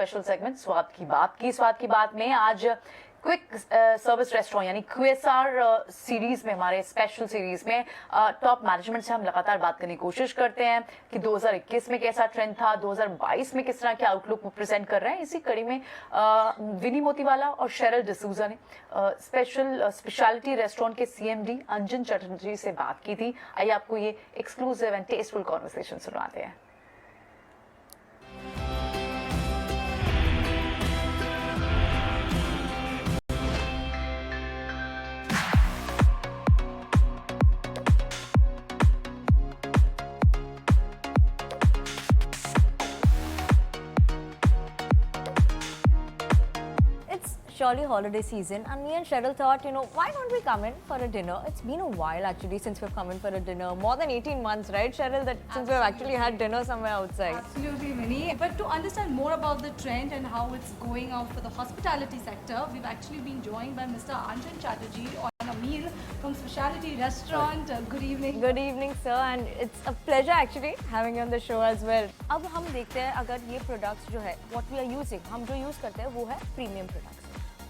Special segment स्वाद की बात में आज क्विक सर्विस रेस्टोरेंट यानी QSR सीरीज में, हमारे स्पेशल सीरीज में टॉप मैनेजमेंट से हम लगातार बात करने की कोशिश करते हैं कि 2021 में कैसा ट्रेंड था, 2022 में किस तरह के आउटलुक प्रेजेंट कर रहे हैं। इसी कड़ी में विनी मोतीवाला और शेरल डिसूजा ने स्पेशलिटी रेस्टोरेंट के CMD अंजन चटर्जी से बात की थी। आइए आपको ये एक्सक्लूसिव एंड टेस्टफुल कॉन्वर्सेशन सुनाते हैं। Surely holiday season, and me and Cheryl thought, why don't we come in for a dinner? It's been a while actually since we've come in for a dinner. More than 18 months, right, Cheryl? That since we've actually had dinner somewhere outside. Absolutely, Vinny. But to understand more about the trend and how it's going out for the hospitality sector, we've actually been joined by Mr. Anjan Chatterjee on a meal from Speciality Restaurant. Good evening. Good evening, sir, and it's a pleasure actually having you on the show as well. अब हम देखते हैं अगर ये products जो है, what we are using, हम जो use करते हैं वो है premium products.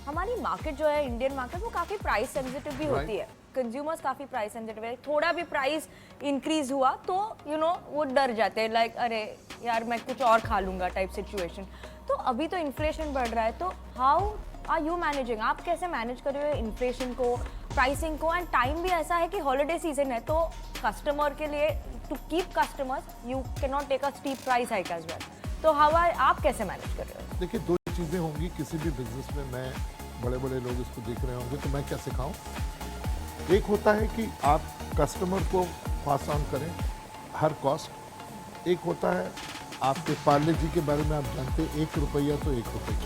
हमारी मार्केट जो है, इंडियन मार्केट, वो काफ़ी प्राइस सेंसिटिव भी होती है। कंज्यूमर्स काफ़ी प्राइस सेंसिटिव है। थोड़ा भी प्राइस इंक्रीज हुआ तो वो डर जाते हैं, लाइक अरे यार मैं कुछ और खा लूँगा टाइप सिचुएशन। तो अभी तो इन्फ्लेशन बढ़ रहा है, तो हाउ आर यू मैनेजिंग? आप कैसे मैनेज कर रहे हो इन्फ्लेशन को, प्राइसिंग को? एंड टाइम भी ऐसा है कि हॉलीडे सीजन है, तो कस्टमर के लिए to keep customers you can not take a steep price hike as well. तो आप कैसे मैनेज कर रहे हो? देखिए, दो चीज़ें होंगी किसी भी बिजनेस में। मैं बड़े बड़े लोग इसको देख रहे होंगे तो मैं क्या सिखाऊं। एक होता है कि आप कस्टमर को पास ऑन करें हर कॉस्ट। एक होता है आपके पार्ले जी के बारे में आप जानते हैं, 1 रुपया तो 1 रुपया,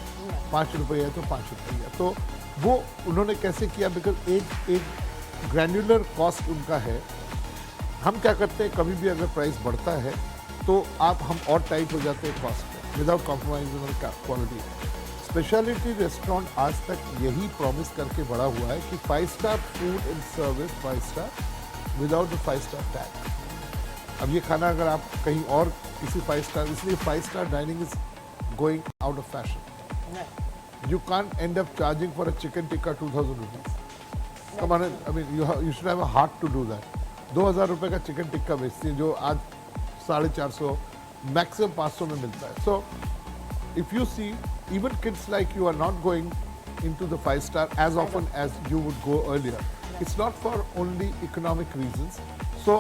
5 रुपया तो 5 रुपया। तो वो उन्होंने कैसे किया, बिकॉज एक ग्रैन्युलर कॉस्ट उनका है। हम क्या करते हैं, कभी भी अगर प्राइस बढ़ता है तो हम और टाइट हो जाते हैं कॉस्ट में without compromising on quality. Speciality restaurant आज तक यही प्रॉमिस करके बड़ा हुआ है कि 5 star food and service 5 star without the 5 star tag. अब ये खाना अगर आप कहीं और किसी 5 स्टार, इसलिए 5 star dining is going out of fashion. You can't end up charging for a chicken tikka 2000 rupees. Come on, I mean you should have a heart to do that. 2000 रुपये का चिकन टिक्का बेचती है जो आज 450 मैक्सिमम 500 में मिलता है। So if you see, even kids like you are not going into the 5 star as often as you would go earlier. It's not for only economic reasons. So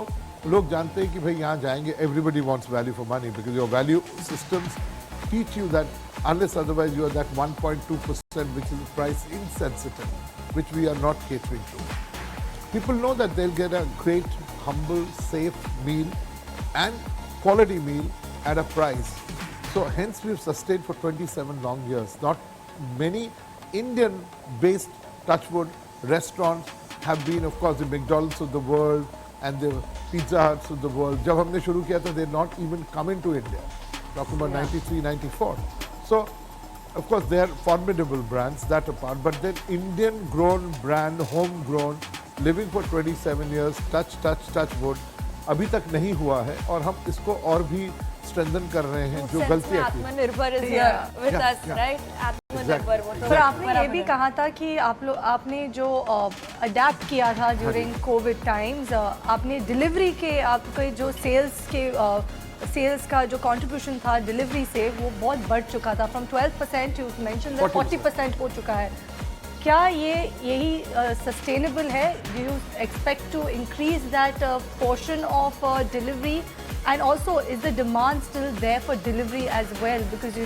लोग जानते हैं कि भाई यहाँ जाएंगे, everybody wants value for money because your value systems teach you that unless otherwise you are that 1.2% which is price insensitive, which we are not catering to. People know that they'll get a great, humble, safe meal and quality meal at a price. So hence we've sustained for 27 long years. Not many Indian-based touchwood restaurants have been, of course, the McDonald's of the world and the Pizza Huts of the world. जब हमने शुरू किया था, they're not even coming to India. Talking about 93, 94. So, of course, they are formidable brands, that apart. But then Indian-grown brand, home-grown, living for 27 years, touchwood, अभी तक नहीं हुआ है और हम इसको और भी स्ट्रेंथन कर रहे हैं। जो गलतियां की, आत्मनिर्भर is here with us, right? आत्मनिर्भर। वो तो आपने ये भी कहा था कि आपने जो अडेप्ट किया था ड्यूरिंग कोविड टाइम्स, आपने डिलीवरी के आपके जो सेल्स का जो कंट्रीब्यूशन था डिलीवरी से, वो बहुत बढ़ चुका था। फ्रॉम 12% यू मेंशन 40% हो चुका है। क्या यही सस्टेनेबल है? Do you expect to increase that portion of delivery? And also, is the demand still there for delivery as well? Because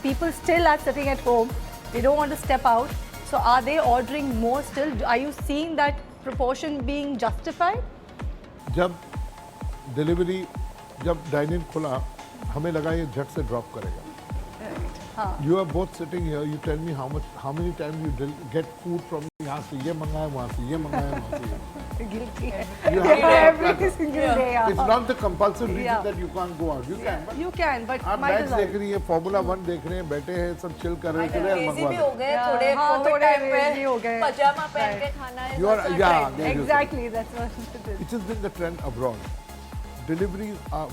people still are sitting at home, they don't want to step out. So are they ordering more still? Are you seeing that proportion being justified? जब dining खुला, हमें लगा ये झट से drop करेगा। You are both sitting here. You tell me how many times you get food from यहाँ से ये मंगाया, वहाँ से ये मंगाया, वहाँ से ये। Guilty है। Every single day. It's not the compulsive reason that you can't go out. You can. You can, but आप मैच देख रही है, Formula 1 देख रहे हैं, बैठे हैं, सब चिल कर रहे हैं, चले मंगवा भी हो गए थोड़े भी हो गए, पजामा पहन के खाना है। You are, yeah, exactly, that's what it is. It has been the trend abroad. Deliveries are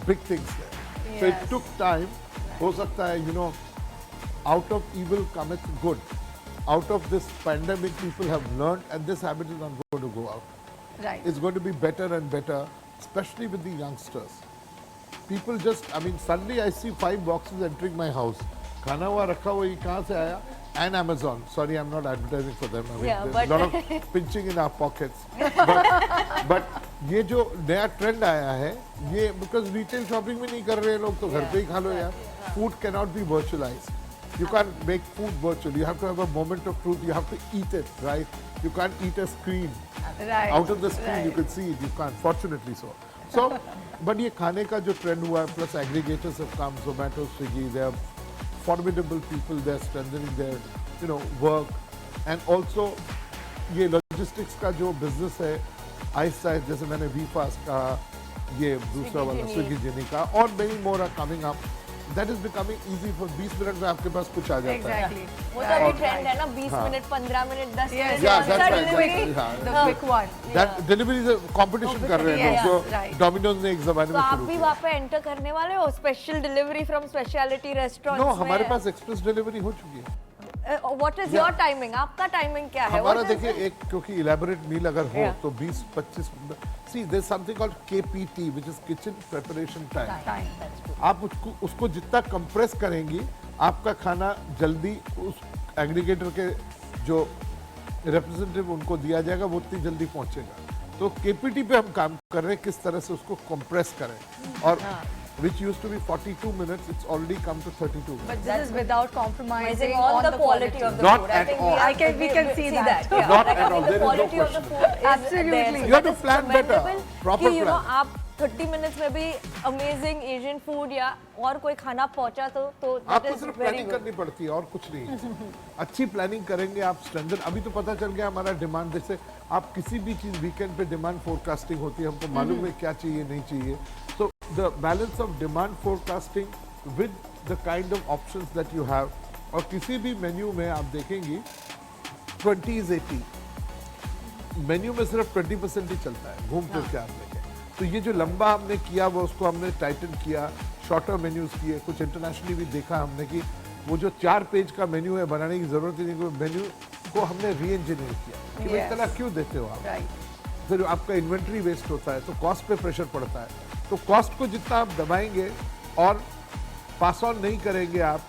big things there. So it took time हो सकता है you know out of evil cometh good. Out of this pandemic people have learned and this habit is not going to go out. Right. It's going to be better and better, especially with the youngsters. People just, I mean, suddenly I see 5 boxes entering my house. खाना हुआ रखा हुआ, ये कहाँ से आया? And Amazon. Sorry, I'm not advertising for them. I mean, Yeah, there's but- a lot of pinching in our pockets. But ये जो नया ट्रेंड आया है, ये because retail shopping भी नहीं कर रहे हैं लोग, तो घर पे ही खा लो यार. Food cannot be virtualized. You can't make food virtual. You have to have a moment of truth. You have to eat it, right? You can't eat a screen. Right. Out of the screen you can see it. You can't. Fortunately so. So, but ये खाने का जो trend हुआ है, plus aggregators have come, Zomato, Swiggy, they are formidable people. They are strengthening their, you know, work, and also ये logistics का जो business है, आहिस्ता आहिस्ता जैसे मैंने VFast का, ये दूसरा वाला Swiggy Genie का, और many more are coming up. That is becoming easy for 20 minute में आपके पास कुछ आ जाता है. Exactly. वो तो अभी ट्रेंड है ना 20 minute 15 minute 10 Yes, minute Yeah, that's सब right. delivery। That's, The हाँ. quick one. That delivery से competition कर रहे हैं Yes, लोग, जो right. Domino's ने एक जमाने तो में आप शुरू भी किया. वहाँ पे एंटर करने वाले हो special delivery from speciality restaurants No, हमारे पास एक्सप्रेस डिलीवरी हो चुकी है. What is your timing? आपका टाइमिंग क्या है? हमारा What is देखिए it? एक क्योंकि इलेबोरेट मील अगर हो Yeah. तो 20-25 see there something called KPT which is kitchen preparation time. Time. आप उसको जितना कंप्रेस करेंगी, आपका खाना जल्दी उस एग्रीगेटर के जो रिप्रेजेंटेटिव उनको दिया जाएगा, वो उतनी जल्दी पहुंचेगा. तो KPT पे हम काम कर रहे हैं किस तरह से उसको कंप्रेस करें, और which used to be 42 minutes, it's already come to 32 minutes. But this is without compromising on on the quality of the Not food. I at think all. we can see that. Yeah. Not Like, at I all. think There the is no quality of the question. food is Absolutely. there. So You have that to is plan better. commendable Proper कि, you know, plan. आप 30 minutes में भी amazing Asian food या और कोई खाना पहुंचा तो that आपको is सिर्फ very प्लानिंग good. करनी पड़ती है और कुछ नहीं. अच्छी प्लानिंग करेंगे आप स्टैंडर्ड. अभी तो पता चल गया हमारा डिमांड, जैसे आप किसी भी चीज वीकेंड पे डिमांड फोरकास्टिंग होती है, हमको मालूम है क्या चाहिए नहीं चाहिए. So the balance of demand forecasting with the kind of options that you have, और किसी भी मेन्यू में आप देखेंगी 20-80 मेन्यू में सिर्फ 20% ही चलता है, घूम फिर के आप देखें. तो ये जो लंबा हमने किया वो उसको हमने टाइटन किया, शॉर्टर मेन्यूज किए. कुछ इंटरनेशनली भी देखा हमने कि वो जो 4 पेज का मेन्यू है बनाने की जरूरत ही नहीं, कोई मेन्यू को हमने री इंजीनियर किया कि भाई Yes. इतना क्यों देते हो आप. Right. फिर आपका इन्वेंट्री वेस्ट होता है, तो कॉस्ट पे प्रेशर पड़ता है. तो कॉस्ट को जितना आप दबाएंगे और पास ऑन नहीं करेंगे आप,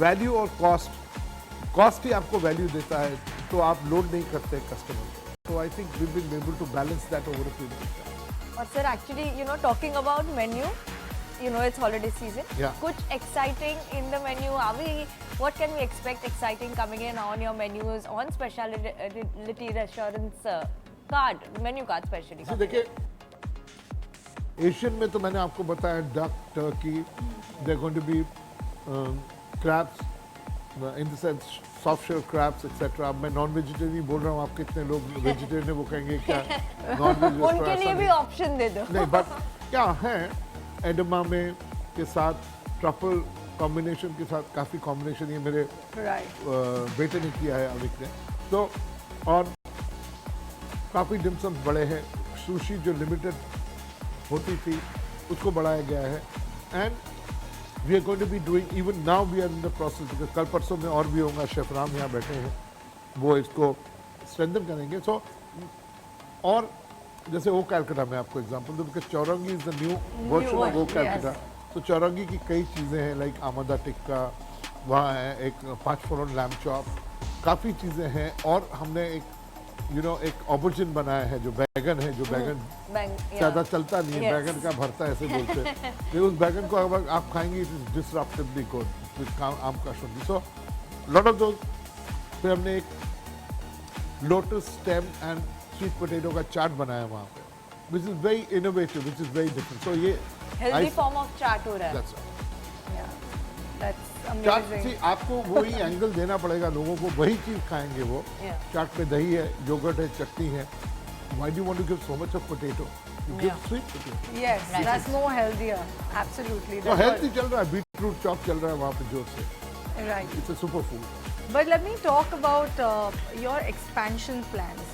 वैल्यू और कॉस्ट ही आपको वैल्यू देता है, तो आप लोड नहीं करते कस्टमर को. तो I think we been able to balance that over a period of time. और sir actually you know talking about menu, you know it's holiday season. Yeah. कुछ exciting in the menu? Are we? What can we expect exciting coming in on your menus on specialty restaurants card menu card specially? जी देखिए, Asian में तो मैंने आपको बताया duck, turkey, there going to be crabs in the sense soft shell crabs etcetera. मैं non vegetarian बोल रहा हूँ, आप कितने लोग वेजिटेरियन है वो कहेंगे क्या नॉन वेज उनके लिए भी ऑप्शन दे दो. नहीं, बट क्या है एडमा में के साथ ट्रफल कॉम्बिनेशन के साथ काफ़ी कॉम्बिनेशन ये मेरे Right. बेटे ने किया है अविक ने. तो और काफ़ी डिमसम्स बड़े हैं. सुशी जो लिमिटेड होती थी उसको बढ़ाया गया है. And we are going to be doing, even now we are in the process, because कल परसों में और भी होगा. शेफ राम यहाँ बैठे हैं, वो इसको स्ट्रेंथन करेंगे. सो और जैसे वो कैलकाटा में आपको एग्जांपल दूं, because Chowringhee is the new version of वो कैलकाटा. तो चौरंगी की कई चीज़ें हैं, लाइक आमदा टिक्का वहाँ है, एक 5 फुरन लैम्ब चॉप, काफ़ी चीज़ें हैं. और हमने एक एक ऑपोजिन बनाया है जो बैगन है, जो बैगन ज़्यादा चलता नहीं है. Yes. बैगन का भरता ऐसे बोलते हैं. तो उस बैगन को अगर आप खाएंगे it is disruptively good with आम का शुंडी. So lot of those. फिर हमने एक lotus stem and sweet potato का चाट बनाया वहाँ पे, which is very innovative, which is very different. So ये हेल्दी फॉर्म ऑफ चाट हो रहा है. that's right. Yeah. That's chaat amazing. सी आपको वही एंगल देना पड़ेगा लोगों को, वही चीज़ खाएंगे वो. Yeah. चाट पे दही है, योगर्ट है, चटनी है. Why do you want to give so much of potato? You give Yeah. sweet potato. Yes, that's more healthier. Absolutely. तो That's हेल्थ ही what- चल रहा है, बीटरूट चॉप चल रहा है वहाँ पे जोर से. Right. It's a super food. But let me talk about your expansion plans.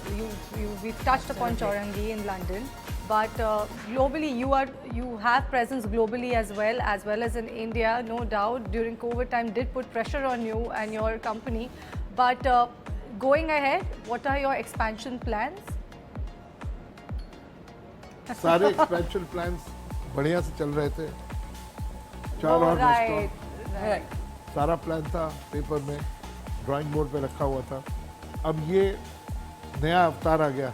We've touched upon Chaurangi in London. but globally you have presence globally as well as in India, no doubt. During COVID time did put pressure on you and your company, but going ahead, what are your expansion plans? सारे expansion plans बढ़िया से चल रहे थे, 4 और restaurant, सारा plan था paper में, ड्राइंग बोर्ड पे रखा हुआ था। अब ये नया अवतार आ गया,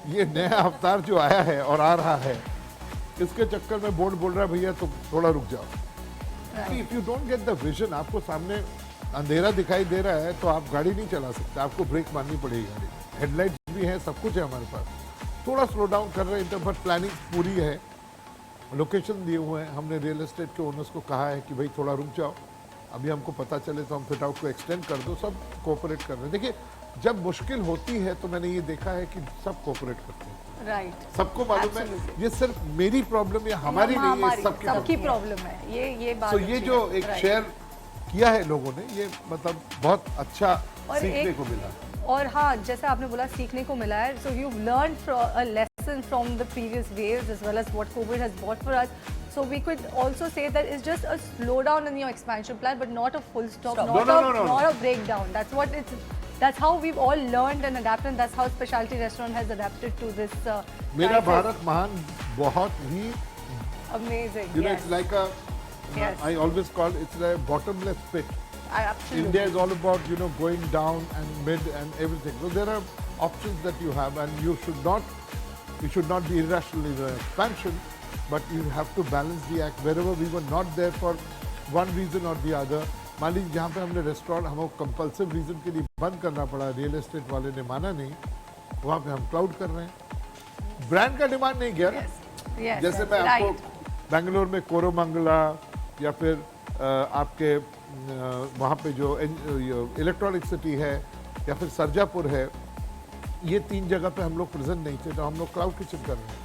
ये नया अवतार जो आया है और आ रहा है, इसके चक्कर में बोर्ड बोल रहा है भैया तो थोड़ा रुक जाओ। If you don't get the vision, आपको सामने अंधेरा दिखाई दे रहा है तो आप गाड़ी नहीं चला सकते, आपको ब्रेक मारनी पड़ेगी। गाड़ी हेडलाइट्स भी है, सब कुछ है हमारे पास, थोड़ा स्लो डाउन कर रहे हैं, बट प्लानिंग पूरी है, लोकेशन दिए हुए हैं। हमने रियल एस्टेट के ओनर्स को कहा है कि भाई थोड़ा रुक जाओ, अभी हमको पता चले तो हम फिट आउट को एक्सटेंड कर दो। सब कोऑपरेट कर रहे हैं। देखिए, जब मुश्किल होती है तो मैंने ये देखा है कि सब कोऑपरेट करते हैं, राइट। सबको मालूम है ये सिर्फ मेरी प्रॉब्लम या हमारी नहीं है, सबकी प्रॉब्लम है। ये बात तो ये अच्छी जो है, एक right. शेयर किया है लोगों ने, ये मतलब बहुत अच्छा और सीखने को मिला। और हाँ, जैसा आपने बोला सीखने को मिला है, so you learn a lesson from the previous waves as well as what Covid has brought for us. So we could also say that it's just a slowdown in your expansion plan, but not a full stop, not a breakdown. That's how we've all learned and adapted, and that's how Specialty Restaurant has adapted to this. मेरा crisis. Bharat महान बहुत ही, Amazing. you know, Yes. it's like a, Yes. I always call it's a bottomless pit. Absolutely. India is all about, you know, going down and mid and everything. So there are options that you have, and you should not be irrational in your expansion, but you have to balance the act. Wherever we were not there for one reason or the other, मान लीजिए जहाँ पे हमने restaurant हमको compulsive reason के लिए बंद करना पड़ा, रियल एस्टेट वाले ने माना नहीं, वहाँ पे हम क्लाउड कर रहे हैं। ब्रांड का डिमांड नहीं गया ना। Yes, जैसे मैं right. आपको बेंगलोर में कोरोमंगला या फिर आपके वहाँ पे जो इलेक्ट्रॉनिक सिटी है या फिर सरजापुर है, ये 3 जगह पे हम लोग प्रेजेंट नहीं थे, तो हम लोग क्लाउड किचन कर रहे हैं।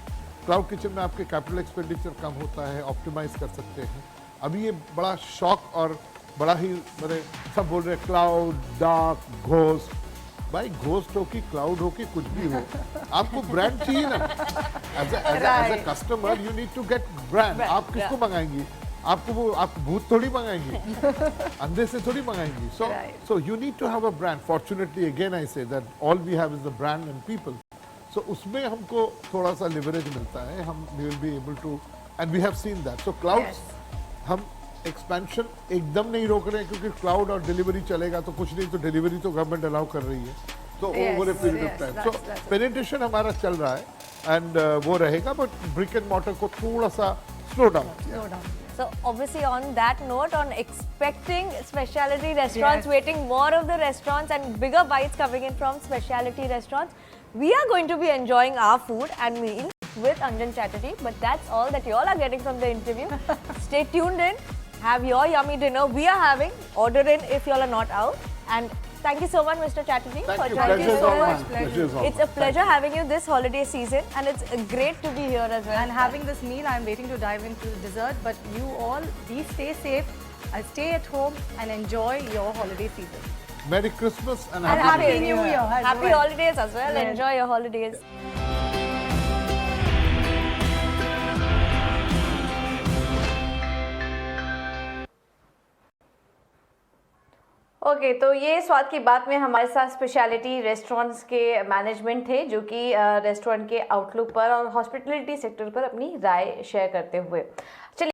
क्लाउड किचन में आपके कैपिटल एक्सपेंडिचर कम होता है, ऑप्टिमाइज कर सकते हैं। अभी ये बड़ा शॉक और बड़ा ही, मैंने सब बोल रहे हैं क्लाउड, डार्क, घोस्ट। भाई घोस्ट हो कि क्लाउड हो कि कुछ भी हो, आपको ब्रांड चाहिए ना। As a customer you need to get brand. आप किसको मंगाएंगी? आप भूत थोड़ी मंगाएंगी, अंधे से थोड़ी मंगाएंगी। So you need to have a brand. Fortunately again I say that all we have is the brand and people. So उसमें हमको थोड़ा सा लिवरेज मिलता है, हम we will be able to, and we have seen that. So cloud हम expansion एकदम नहीं रोक रहे हैं, क्योंकि क्लाउड और डिलीवरी चलेगा तो कुछ नहीं, तो डिलीवरी तो गवर्नमेंट अलाउ कर रही है, तो over a period of time. So penetration हमारा चल रहा है एंड वो रहेगा, बट ब्रिक एंड मॉर्टर को थोड़ा सा slow down. So obviously on that note, on expecting specialty restaurants, waiting more of the restaurants and bigger bites coming in from specialty restaurants, we are going to be enjoying our food and meal with Anjan Chatterjee. But that's all that you all are getting from the interview. Stay tuned in, have your yummy dinner. We are having, order in if you all are not out. And thank you so much, Mr. Chatterjee, Thank for you. joining Pleasure us is so all much. mine. Pleasure is all It's a mine. pleasure having you this holiday season, and it's great to be here as well. And having this meal, I'm waiting to dive into the dessert. But you all, please stay safe, stay at home, and enjoy your holiday season. Merry Christmas and And Happy Happy New Year. as Happy well. holidays as well. Yes. Enjoy your holidays. Okay तो ये स्वाद की बात में हमारे साथ speciality restaurants के management थे, जो कि रेस्टोरेंट के आउटलुक पर और हॉस्पिटलिटी सेक्टर पर अपनी राय शेयर करते हुए।